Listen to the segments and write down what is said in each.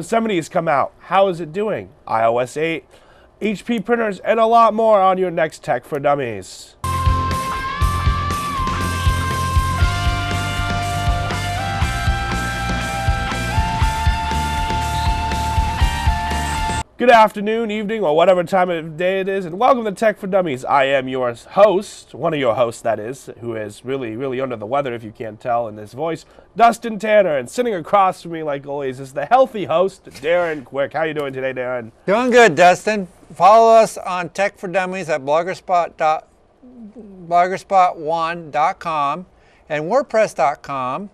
Yosemite has come out. How is it doing? iOS 8, HP printers, and a lot more on your next Tech for Dummies. Good afternoon, evening, or whatever time of day it is, and welcome to Tech for Dummies. I am your host, one of your hosts that is, who is really under the weather if you can't tell in his voice, Dustin Tanner, and sitting across from me like always is the healthy host, Darren Quick. How you doing today, Darren? Doing good, Dustin. Follow us on Tech for Dummies at bloggerspot1.com and wordpress.com.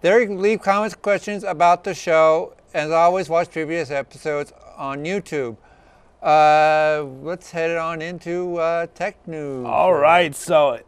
There you can leave comments, questions about the show. As always, watch previous episodes on YouTube. Let's head on into tech news. All right, so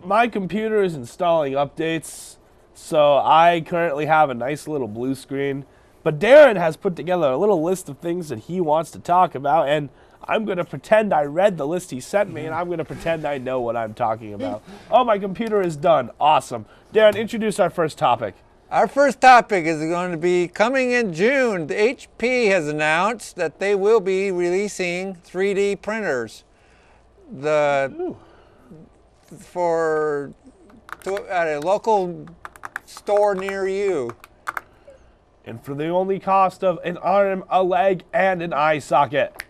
my computer is installing updates, so I currently have a nice little blue screen. But Darren has put together a little list of things that he wants to talk about, and I'm going to pretend I read the list he sent me, and I'm going to pretend I know what I'm talking about. Oh, my computer is done. Awesome. Darren, introduce our first topic. Our first topic is going to be coming in June. The HP has announced that they will be releasing 3D printers. At a local store near you. And for the only cost of an arm, a leg, and an eye socket.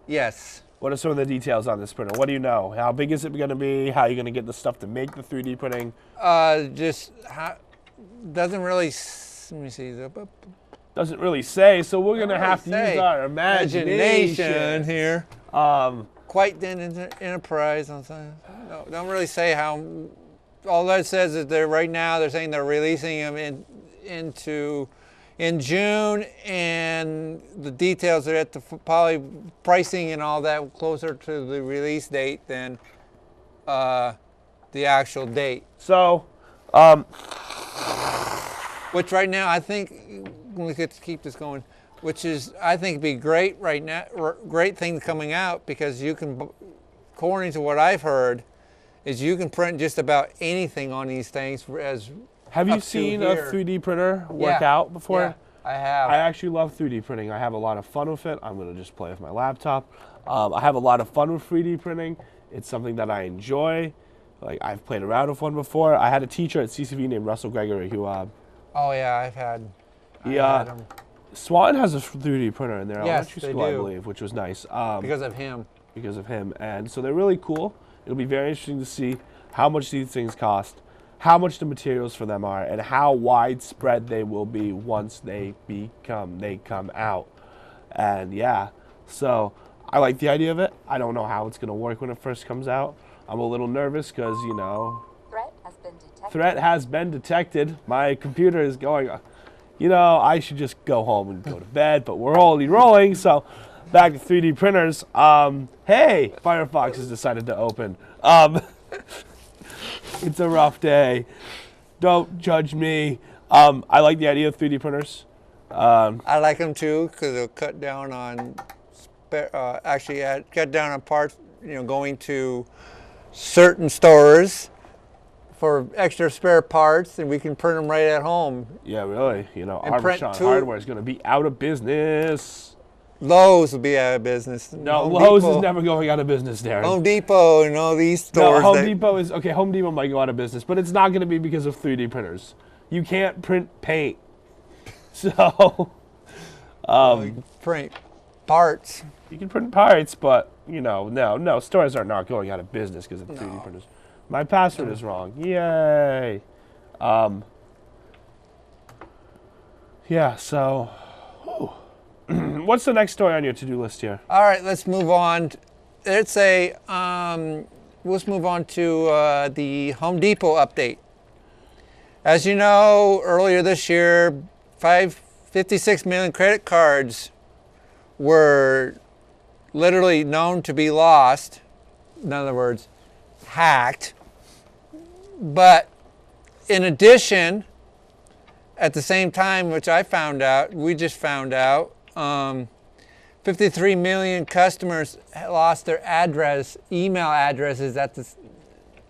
Yes. What are some of the details on this printer? What do you know? How big is it going to be? How are you going to get the stuff to make the 3D printing? Doesn't really, let me see. Doesn't really say, so we're going to have to use our imagination here. Quite an enterprise. No, don't really say how. All that says is right now they're saying they're releasing them in June, and the details are at the probably pricing and all that closer to the release date than the actual date. So, which right now I think we get to keep this going, which is I think it'd be great right now, great thing coming out because you can, according to what I've heard, is you can print just about anything on these things. Have you seen a 3D printer work out before? Yeah, I have. I actually love 3D printing. I have a lot of fun with it. I'm going to just play with my laptop. I have a lot of fun with 3D printing. It's something that I enjoy. Like, I've played around with one before. I had a teacher at CCV named Russell Gregory who... oh, yeah, I've had him. Swan has a 3D printer in their elementary school, do. I believe, which was nice. Because of him. Because of him. And so they're really cool. It'll be very interesting to see how much these things cost, how much the materials for them are, and how widespread they will be once they come out. And yeah, so I like the idea of it. I don't know how it's going to work when it first comes out. I'm a little nervous because, you know, threat has been detected. My computer is going, you know, I should just go home and go to bed, but we're already rolling, so back to 3D printers. Hey, Firefox has decided to open. It's a rough day. Don't judge me. I like the idea of 3D printers. I like them too because it'll cut down on, cut down on parts, you know, going to certain stores for extra spare parts, and we can print them right at home. Yeah, really. You know, Arbitron Hardware is going to be out of business. Lowe's will be out of business. No, Lowe's is never going out of business, Darren. Home Depot and all these stores. No, Home Depot might go out of business, but it's not going to be because of 3D printers. You can't print paint. So, you can print parts. You can print parts, but, you know, no, stores are not going out of business because of 3D printers. My password is wrong. Yay. Yeah, so, what's the next story on your to-do list here? All right, let's move on. Let's move on to the Home Depot update. As you know, earlier this year, 56 million credit cards were literally known to be lost. In other words, hacked. But in addition, at the same time, which we just found out, 53 million customers lost their email addresses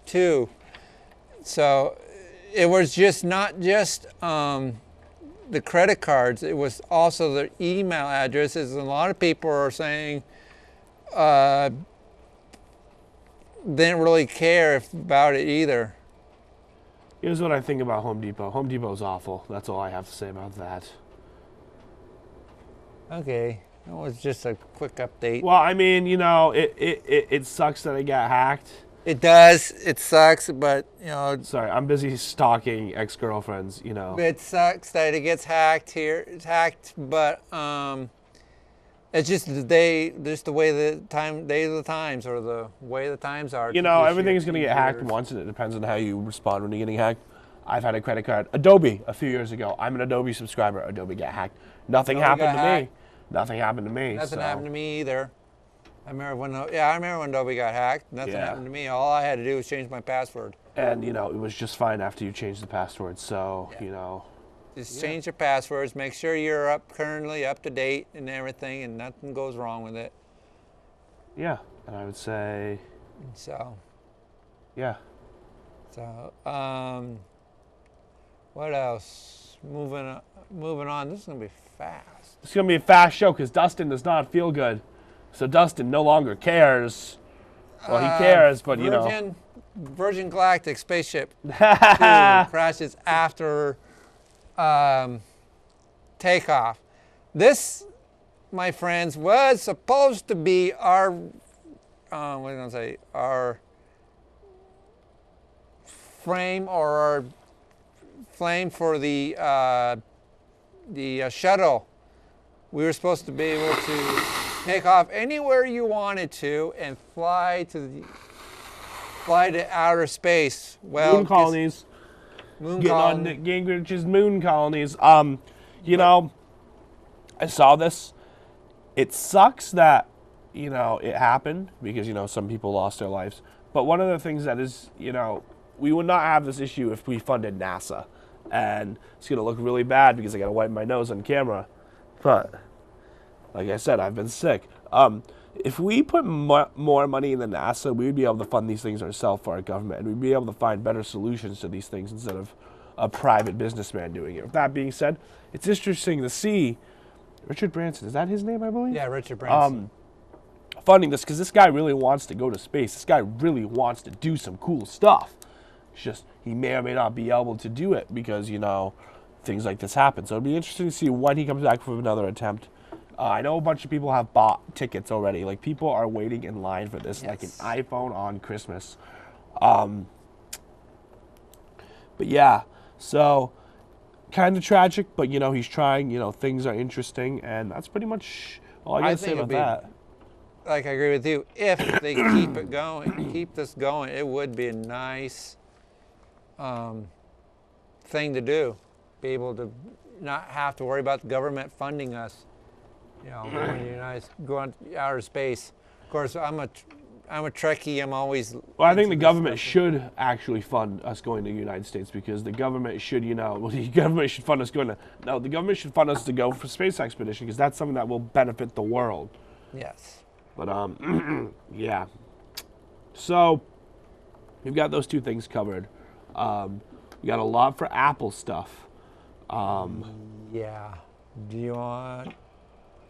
too. So it was just not just the credit cards, it was also their email addresses. And a lot of people are saying didn't really care about it either. Here's what I think about Home Depot. Home Depot's awful. That's all I have to say about that. Okay, that was just a quick update. Well, I mean, you know, it sucks that I got hacked. It does. It sucks, but you know. Sorry, I'm busy stalking ex-girlfriends. You know. It sucks that it gets hacked here. It's hacked, but it's just the day, just the way the times, or the way the times are. You know, everything's gonna get hacked once, and it depends on how you respond when you're getting hacked. I've had a credit card, Adobe, a few years ago. I'm an Adobe subscriber. Adobe got hacked. Nothing happened to me. Nothing happened to me. Nothing happened to me either. I remember when Adobe got hacked. Nothing happened to me. All I had to do was change my password. And you know, it was just fine after you changed the password. So you know, just change your passwords. Make sure you're currently up to date and everything, and nothing goes wrong with it. Yeah, and I would say. So. Yeah. So, what else? Moving on. This is gonna be fast. It's going to be a fast show because Dustin does not feel good. So Dustin no longer cares. Well, he cares, but you know. Virgin Galactic spaceship crashes after takeoff. This, my friends, was supposed to be our, our frame, or our flame for the shuttle. We were supposed to be able to take off anywhere you wanted to and fly to outer space. Well, moon colonies. Getting on Nick Gingrich's moon colonies. You know, I saw this. It sucks that, you know, it happened because, you know, some people lost their lives. But one of the things that is, you know, we would not have this issue if we funded NASA. And it's going to look really bad because I got to wipe my nose on camera. But, like I said, I've been sick. If we put more money in the NASA, we would be able to fund these things ourselves for our government. And we'd be able to find better solutions to these things instead of a private businessman doing it. With that being said, it's interesting to see Richard Branson. Is that his name, I believe? Yeah, Richard Branson. Funding this because this guy really wants to go to space. This guy really wants to do some cool stuff. It's just he may or may not be able to do it because, you know, things like this happen. So it'll be interesting to see when he comes back with another attempt. I know a bunch of people have bought tickets already. Like, people are waiting in line for this, like an iPhone on Christmas. But yeah, so kind of tragic, but, you know, he's trying. You know, things are interesting, and that's pretty much all I got to say about that. Like, I agree with you. If they keep it going, keep this going, it would be a nice thing to do. Be able to not have to worry about the government funding us. You know, go on outer space. Of course, I'm a Trekkie. I'm always. Well, I think the government should actually fund us going to the United States because the government should, you know, the government should fund us going to. No, the government should fund us to go for space expedition because that's something that will benefit the world. Yes. But yeah. So we've got those two things covered. We got a lot for Apple stuff. Yeah. Do you want?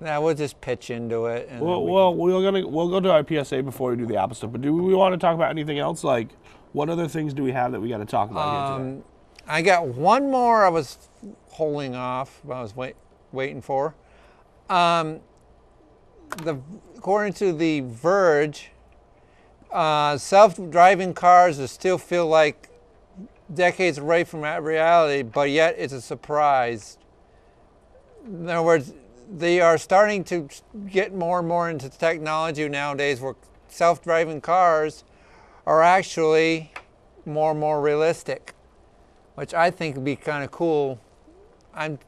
Nah, we'll just pitch into it. And we'll go to our PSA before we do the Apple stuff. But do we want to talk about anything else? Like, what other things do we have that we got to talk about here today? I got one more. I was holding off. I was waiting for. According to The Verge, self-driving cars still feel like decades away from reality, but yet it's a surprise. In other words, they are starting to get more and more into technology nowadays where self-driving cars are actually more and more realistic, which I think would be kind of cool. I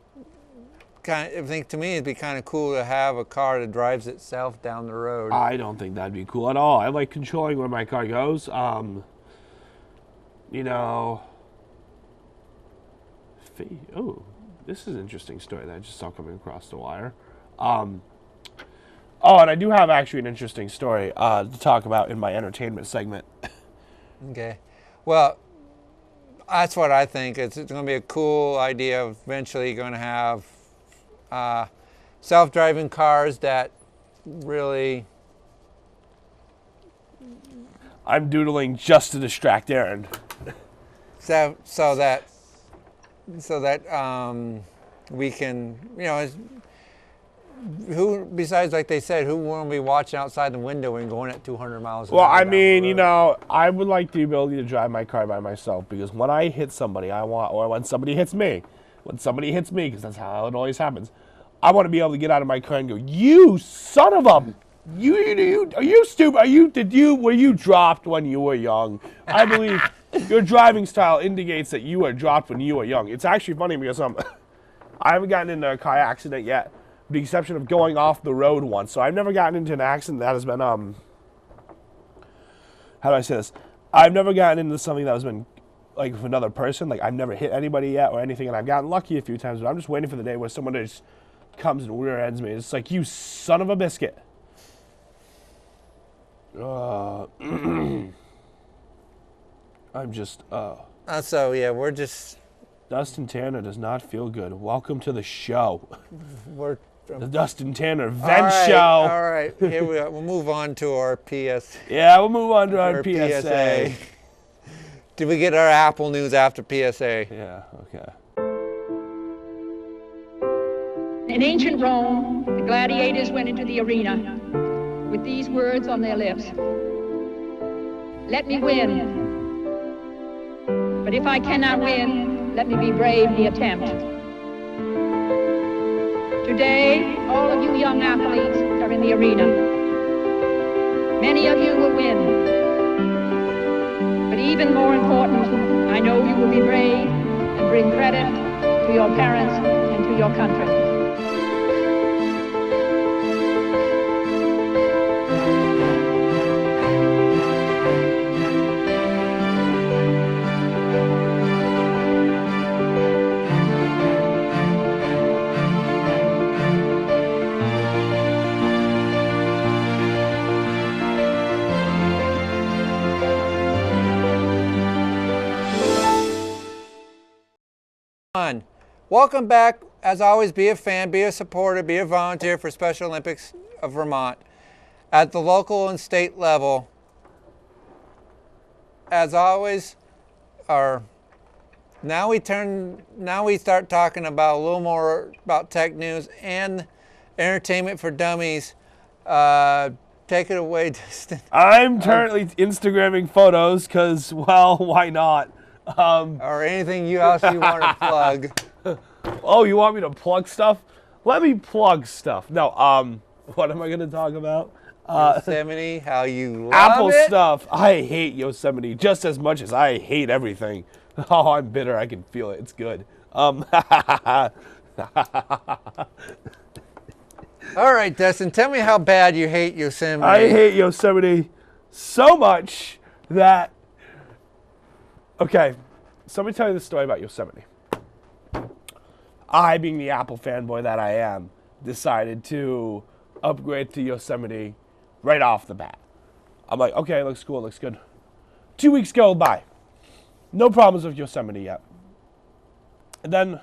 think to me it'd be kind of cool to have a car that drives itself down the road. I don't think that'd be cool at all. I like controlling where my car goes. You know, oh, this is an interesting story that I just saw coming across the wire. Oh, and I do have actually an interesting story to talk about in my entertainment segment. Okay. Well, That's what I think. It's going to be a cool idea. Eventually going to have self-driving cars that really... I'm doodling just to distract Darren. So that we can, you know, who besides, like they said, who won't be watching outside the window and going at 200 miles an hour? Well, I mean, you know, I would like the ability to drive my car by myself, because when I hit somebody, or when somebody hits me, because that's how it always happens, I want to be able to get out of my car and go, you son of a, are you stupid? Were you dropped when you were young? I believe your driving style indicates that you were dropped when you were young. It's actually funny because I haven't gotten into a car accident yet, with the exception of going off the road once. So I've never gotten into an accident that has been, how do I say this? I've never gotten into something that has been like with another person. Like, I've never hit anybody yet or anything, and I've gotten lucky a few times, but I'm just waiting for the day where someone just comes and rear ends me. It's like, you son of a biscuit. I'm just, So, yeah, we're just... Dustin Tanner does not feel good. Welcome to the show. We're... The Dustin Tanner Vent Show. All right, here we go. We'll move on to our PS. Yeah, we'll move on to our PSA. Did we get our Apple news after PSA? Yeah, okay. In ancient Rome, the gladiators went into the arena with these words on their lips: "Let me win. But if I cannot win, let me be brave in the attempt." Today, all of you young athletes are in the arena. Many of you will win. But even more important, I know you will be brave and bring credit to your parents and to your country. Welcome back. As always, be a fan, be a supporter, be a volunteer for Special Olympics of Vermont at the local and state level. As always, now we start talking about a little more about tech news and entertainment for dummies. Take it away, Dustin. I'm currently Instagramming photos because, well, why not? Or anything else you want to plug. Oh, you want me to plug stuff? Let me plug stuff. No, what am I going to talk about? Yosemite, how you love Apple it. stuff. I hate Yosemite just as much as I hate everything. Oh, I'm bitter. I can feel it. It's good. All right, Dustin, tell me how bad you hate Yosemite. I hate Yosemite so much that... Okay, so let me tell you the story about Yosemite. I, being the Apple fanboy that I am, decided to upgrade to Yosemite right off the bat. I'm like, okay, it looks cool, it looks good. 2 weeks go by. No problems with Yosemite yet. And then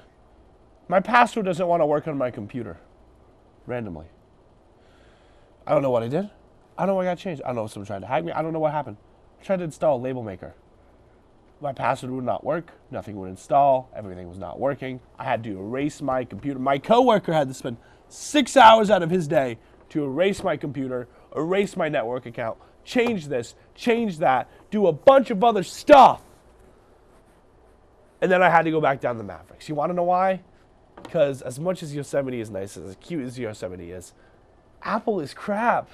my password doesn't want to work on my computer. Randomly. I don't know what I did. I don't know what got changed. I don't know if someone tried to hack me. I don't know what happened. I tried to install Label Maker. My password would not work. Nothing would install. Everything was not working. I had to erase my computer. My coworker had to spend 6 hours out of his day to erase my computer, erase my network account, change this, change that, do a bunch of other stuff. And then I had to go back down to Mavericks. You want to know why? Because as much as Yosemite is nice, as cute as Yosemite is, Apple is crap.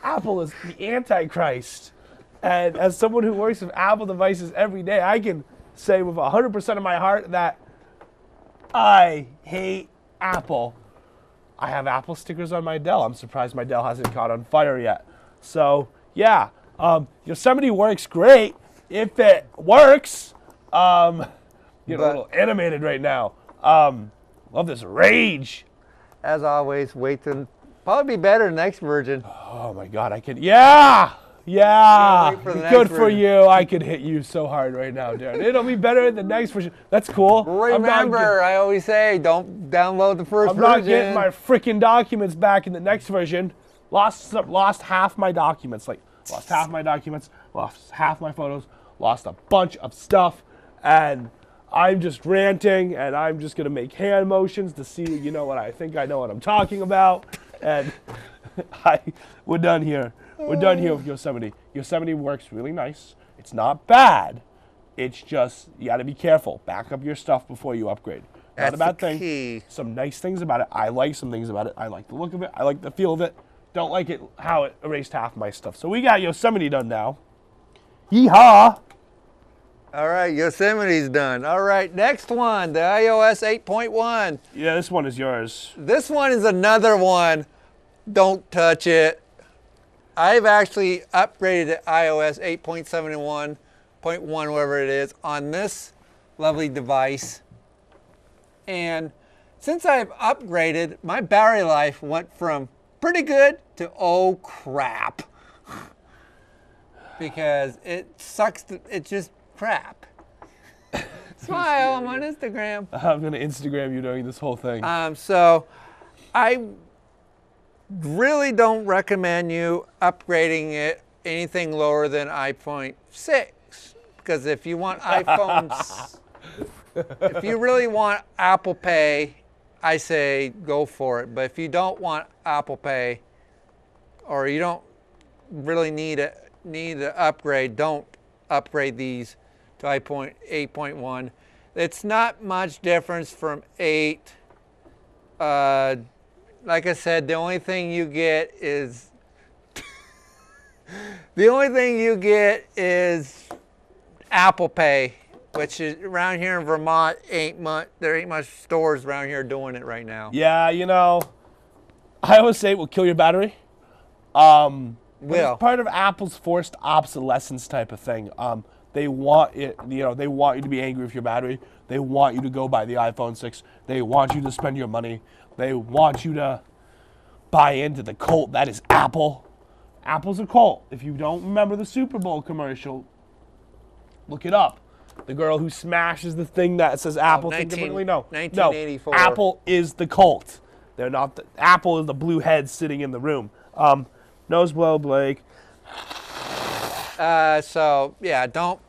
Apple is the Antichrist. And as someone who works with Apple devices every day, I can say with 100% of my heart that I hate Apple. I have Apple stickers on my Dell. I'm surprised my Dell hasn't caught on fire yet. So, yeah, Yosemite works great if it works. Getting a little animated right now. Love this rage. As always, wait till probably be better next version. Oh my God, I can. Yeah, Yeah, wait for the good next for version. you. I could hit you so hard right now, Darren. It'll be better in the next version. That's cool. Remember, I always say, don't download the first I'm version. not getting my freaking documents back in the next version. Lost half my documents. Lost half my documents. Lost half my photos. Lost a bunch of stuff, and I'm just ranting, and I'm just gonna make hand motions to see, what I think I know what I'm talking about, and we're done here. We're done here with Yosemite. Yosemite works really nice. It's not bad. It's just, you gotta be careful. Back up your stuff before you upgrade. Not a bad thing. Key. Some nice things about it. I like some things about it. I like the look of it. I like the feel of it. Don't like it how it erased half my stuff. So we got Yosemite done now. Yeehaw! All right, Yosemite's done. All right, next one, the iOS 8.1. Yeah, this one is yours. This one is another one. Don't touch it. I've actually upgraded to iOS 8.71.1, whatever it is, on this lovely device. And since I've upgraded, my battery life went from pretty good to oh crap. Because it sucks, it's just crap. Smile, I'm on Instagram. I'm gonna Instagram you during this whole thing. So I really don't recommend you upgrading it anything lower than iPhone 6. Because if you want iPhones, if you really want Apple Pay, I say go for it. But if you don't want Apple Pay, or you don't really need an upgrade, don't upgrade these to 8.1. It's not much difference from 8. Like I said, the only thing you get is Apple Pay, which is around here in Vermont there ain't much stores around here doing it right now. Yeah, iOS 8 will kill your battery. But it's part of Apple's forced obsolescence type of thing. They want it, they want you to be angry with your battery. They want you to go buy the iPhone 6. They want you to spend your money. They want you to buy into the cult that is Apple. Apple's a cult. If you don't remember the Super Bowl commercial, look it up. The girl who smashes the thing that says Apple. 1984. No, Apple is the cult. They're not. Apple is the blue head sitting in the room. Nose blow, Blake. So yeah, don't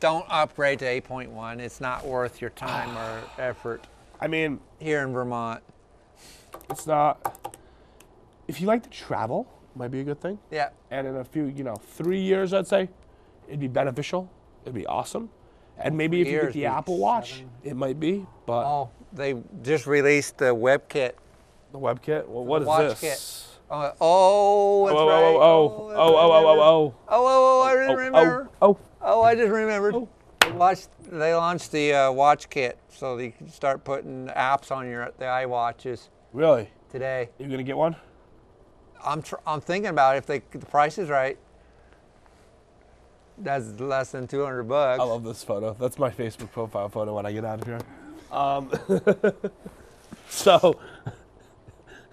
upgrade to 8.1. It's not worth your time or effort. I mean, here in Vermont, it's not. If you like to travel, it might be a good thing. Yeah. And in a few, 3 years, I'd say, it'd be beneficial. It'd be awesome. And maybe if you get the Apple Watch, it might be. But they just released the WebKit. The WebKit. Well, what is this? Kit. That's right. I remember. I just remembered. They launched the Watch Kit, so you can start putting apps on the iWatches. Really? Today. You gonna get one? I'm thinking about it if the price is right. That's less than $200. I love this photo. That's my Facebook profile photo when I get out of here.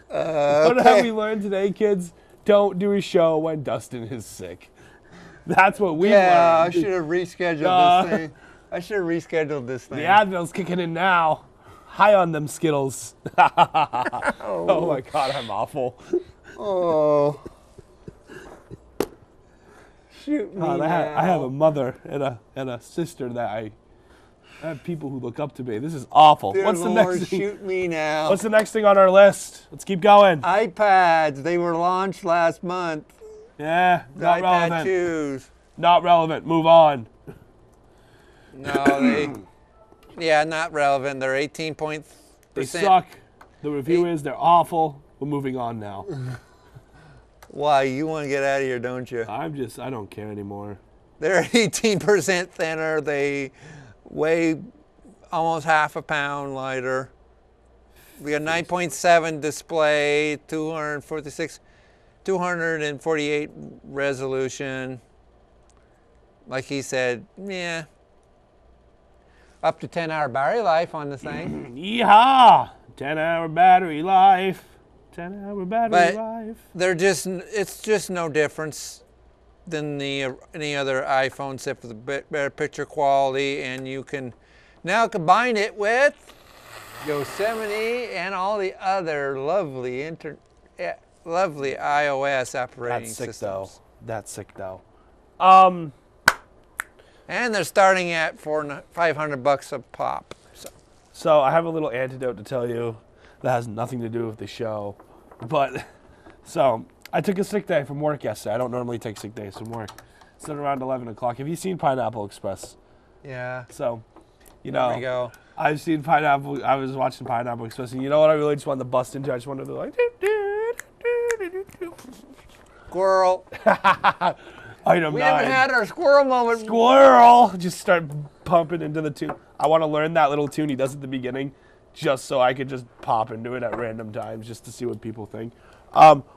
What have we learned today, kids? Don't do a show when Dustin is sick. That's what we learned. Yeah, I should have rescheduled this thing. The Advil's kicking in now. High on them Skittles. Oh my God, I'm awful. Oh. Shoot me now. I have a mother and a sister that I have people who look up to me. This is awful. Dear What's Lord, the next thing? shoot me now. What's the next thing on our list? Let's keep going. iPads. They were launched last month. Yeah, not iPad relevant. 2s. Not relevant. Move on. No, not relevant. They're 18%. They suck. The review is they're awful. We're moving on now. Why? You want to get out of here, don't you? I don't care anymore. They're 18% thinner. They weigh almost half a pound lighter. We got 9.7 display, 248 resolution. Like he said, yeah. Up to 10-hour battery life on the thing. Yeehaw! 10-hour battery life. 10-hour battery life. It's just no difference than any other iPhone, except for the better picture quality, and you can now combine it with Yosemite and all the other lovely iOS operating That's sick systems. though. That's sick though. And they're starting at $500 a pop. So I have a little antidote to tell you that has nothing to do with the show. But, so, I took a sick day from work yesterday. I don't normally take sick days from work. It's at around 11 o'clock. Have you seen Pineapple Express? Yeah. So, you There we know, go. I've seen Pineapple, I was watching Pineapple Express, and you know what I really just wanted to bust into? I just wanted to be like, Squirrel. item We 9. haven't had our squirrel moment. Squirrel! Just start pumping into the tune. I want to learn that little tune he does at the beginning, just so I could just pop into it at random times, just to see what people think.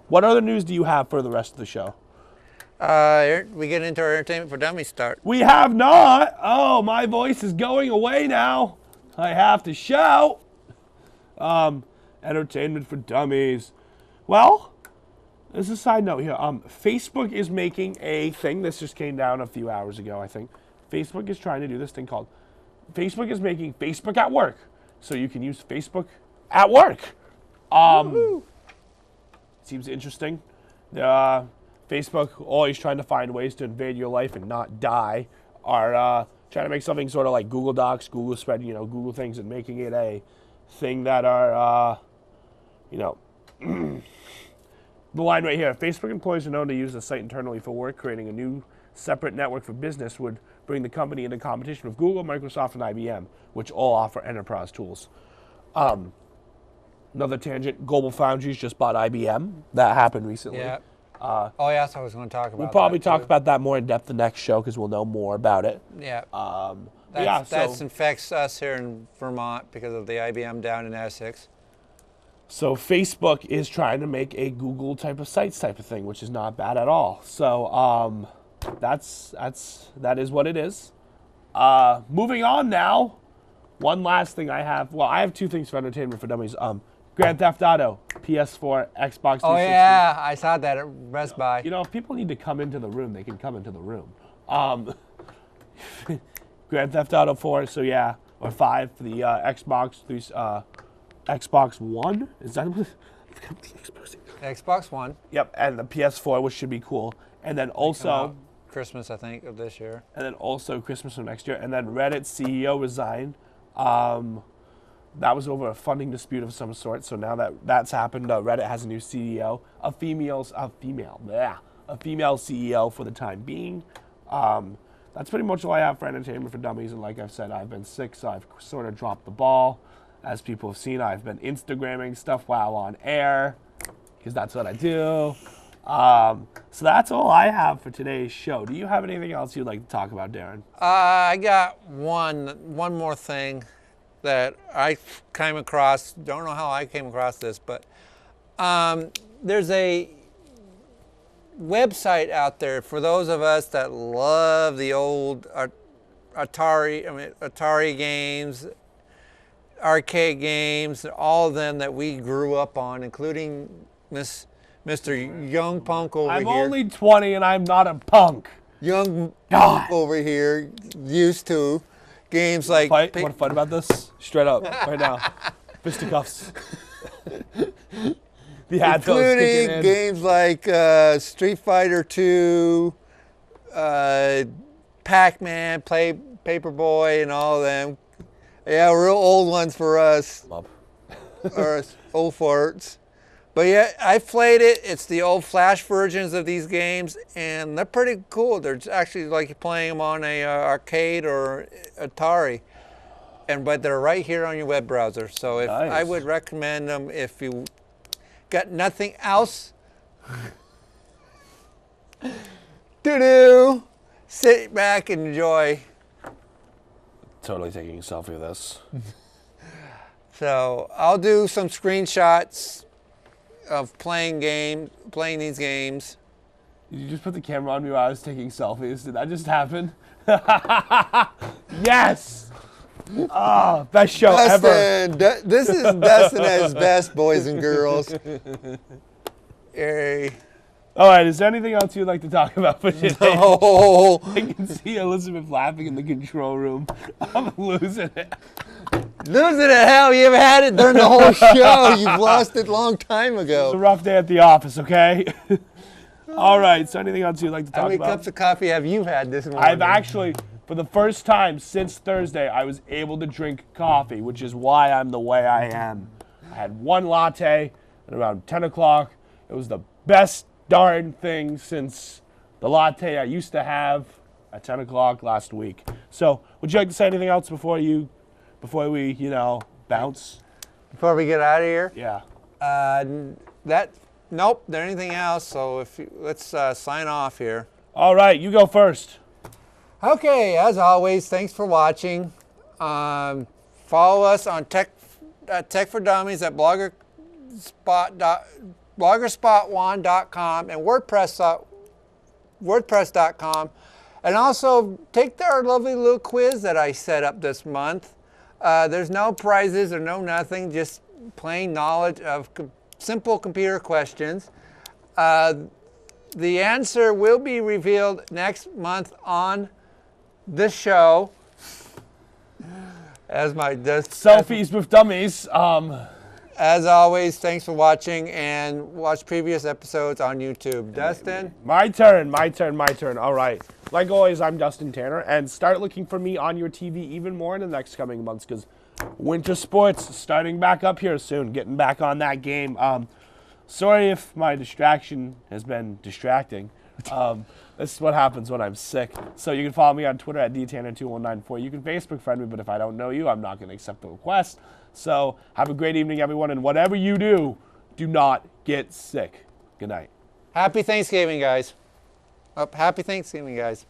What other news do you have for the rest of the show? We get into our Entertainment for Dummies start. We have not. Oh, my voice is going away now. I have to shout. Entertainment for Dummies. Well, there's a side note here. Facebook is making a thing. This just came down a few hours ago, I think. Facebook is trying to do this thing called Facebook is making Facebook at work. So you can use Facebook at work. Seems interesting. Facebook, always trying to find ways to invade your life and not die, are trying to make something sort of like Google Docs, Google Spread, Google things, and making it a thing that are, the line right here. Facebook employees are known to use the site internally for work. Creating a new separate network for business would bring the company into competition with Google, Microsoft, and IBM, which all offer enterprise tools. Another tangent, Global Foundries just bought IBM. That happened recently. Yeah. So I was going to talk about We'll probably that, talk too. about that more in depth the next show because we'll know more about it. Yeah. That That affects us here in Vermont because of the IBM down in Essex. So Facebook is trying to make a Google type of sites type of thing, which is not bad at all. So that is what it is. Moving on now. One last thing I have. Well, I have two things for Entertainment for Dummies. Grand Theft Auto, PS4, Xbox 360. Oh yeah, I saw that at Best Buy. If people need to come into the room, they can come into the room. Grand Theft Auto 4, so yeah, or 5 for the Xbox One. Is that what Xbox One. Yep, and the PS4, which should be cool. And then also Christmas, I think, of this year. And then also Christmas of next year. And then Reddit's CEO resigned. That was over a funding dispute of some sort. So now that that's happened, Reddit has a new CEO, a female CEO for the time being. That's pretty much all I have for Entertainment for Dummies. And like I've said, I've been sick, so I've sort of dropped the ball. As people have seen, I've been Instagramming stuff while on air, because that's what I do. So that's all I have for today's show. Do you have anything else you'd like to talk about, Darren? I got one more thing that I came across. Don't know how I came across this, but there's a website out there for those of us that love the old Atari games, arcade games, all of them that we grew up on, including Mr. Young Punk over here. I'm only 20 and I'm not a punk. Young God. Punk over here used to games like... Want to fight about this? Straight up, right now. Fisticuffs. The adults kicking including in. games like Street Fighter 2, Pac-Man, Paperboy, and all of them. Yeah, real old ones for us. Or us old farts. But yeah, I played it. It's the old Flash versions of these games, and they're pretty cool. They're actually like you're playing them on a arcade or Atari, but they're right here on your web browser. So Nice. I would recommend them if you got nothing else to do. Sit back and enjoy. Totally taking a selfie of this. So I'll do some screenshots of playing these games. Did you just put the camera on me while I was taking selfies? Did that just happen? Yes! Oh, best show ever. This is Dustin at his best, boys and girls. Yay. All right, is there anything else you'd like to talk about for today? Oh, I can see Elizabeth laughing in the control room. I'm losing it. losing it, hell, you've had it during the whole show. You've lost it a long time It's a ago. rough day at the office, okay? All right, so anything else you'd like to How talk many about? cups of coffee have you had this morning? I've actually, for the first time since Thursday, I was able to drink coffee, which is why I'm the way I am. I had one latte at around 10 o'clock. It was the best darn thing since the latte I used to have at 10 o'clock last week. So, would you like to say anything else before we, bounce? Before we get out of here? Yeah. Nope, there anything else, so let's sign off here. All right, you go first. Okay, as always, thanks for watching. Follow us on Tech4Dummies at bloggerspot1.com and WordPress.com. And also take our lovely little quiz that I set up this month. There's no prizes or no nothing, just plain knowledge of simple computer questions. The answer will be revealed next month on this show. Selfies with dummies. As always, thanks for watching, and watch previous episodes on YouTube. Dustin? My turn. All right. Like always, I'm Dustin Tanner, and start looking for me on your TV even more in the next coming months, because winter sports starting back up here soon, getting back on that game. Sorry if my distraction has been distracting. This is what happens when I'm sick. So you can follow me on Twitter at dtanner2194. You can Facebook friend me, but if I don't know you, I'm not going to accept the request. So have a great evening, everyone, and whatever you do, do not get sick. Good night. Happy Thanksgiving, guys. Happy Thanksgiving, guys.